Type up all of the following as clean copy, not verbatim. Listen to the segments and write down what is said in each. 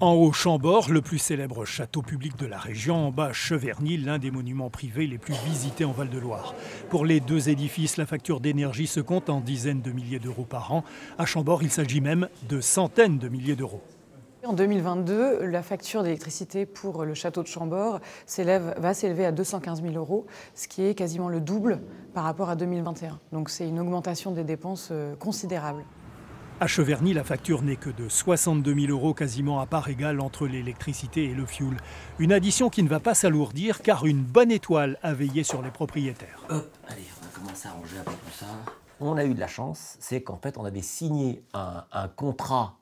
En haut, Chambord, le plus célèbre château public de la région. En bas, Cheverny, l'un des monuments privés les plus visités en Val-de-Loire. Pour les deux édifices, la facture d'énergie se compte en dizaines de milliers d'euros par an. À Chambord, il s'agit même de centaines de milliers d'euros. En 2022, la facture d'électricité pour le château de Chambord va s'élever à 215 000 euros, ce qui est quasiment le double par rapport à 2021. Donc c'est une augmentation des dépenses considérable. À Cheverny, la facture n'est que de 62 000 euros, quasiment à part égale entre l'électricité et le fioul. Une addition qui ne va pas s'alourdir car une bonne étoile a veillé sur les propriétaires. Hop, allez, on va commencer à ranger un peu tout ça. On a eu de la chance, c'est qu'en fait on avait signé un contrat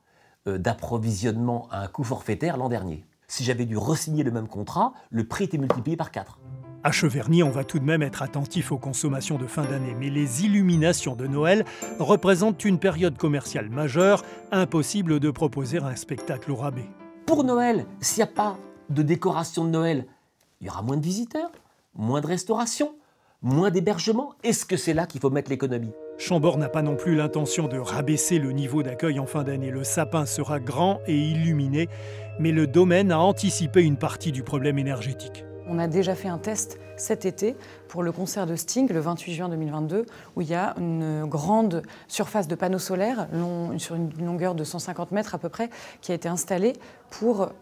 d'approvisionnement à un coût forfaitaire l'an dernier. Si j'avais dû re-signer le même contrat, le prix était multiplié par 4. À Cheverny, on va tout de même être attentif aux consommations de fin d'année. Mais les illuminations de Noël représentent une période commerciale majeure. Impossible de proposer un spectacle au rabais. Pour Noël, s'il n'y a pas de décoration de Noël, il y aura moins de visiteurs, moins de restauration, moins d'hébergement. Est-ce que c'est là qu'il faut mettre l'économie ? Chambord n'a pas non plus l'intention de rabaisser le niveau d'accueil en fin d'année. Le sapin sera grand et illuminé, mais le domaine a anticipé une partie du problème énergétique. On a déjà fait un test cet été pour le concert de Sting, le 28 juin 2022, où il y a une grande surface de panneaux solaires, sur une longueur de 150 mètres à peu près, qui a été installée pour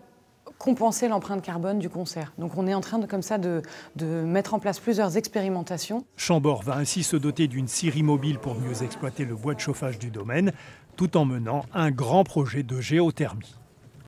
compenser l'empreinte carbone du concert. Donc on est en train de mettre en place plusieurs expérimentations. Chambord va ainsi se doter d'une scierie mobile pour mieux exploiter le bois de chauffage du domaine, tout en menant un grand projet de géothermie.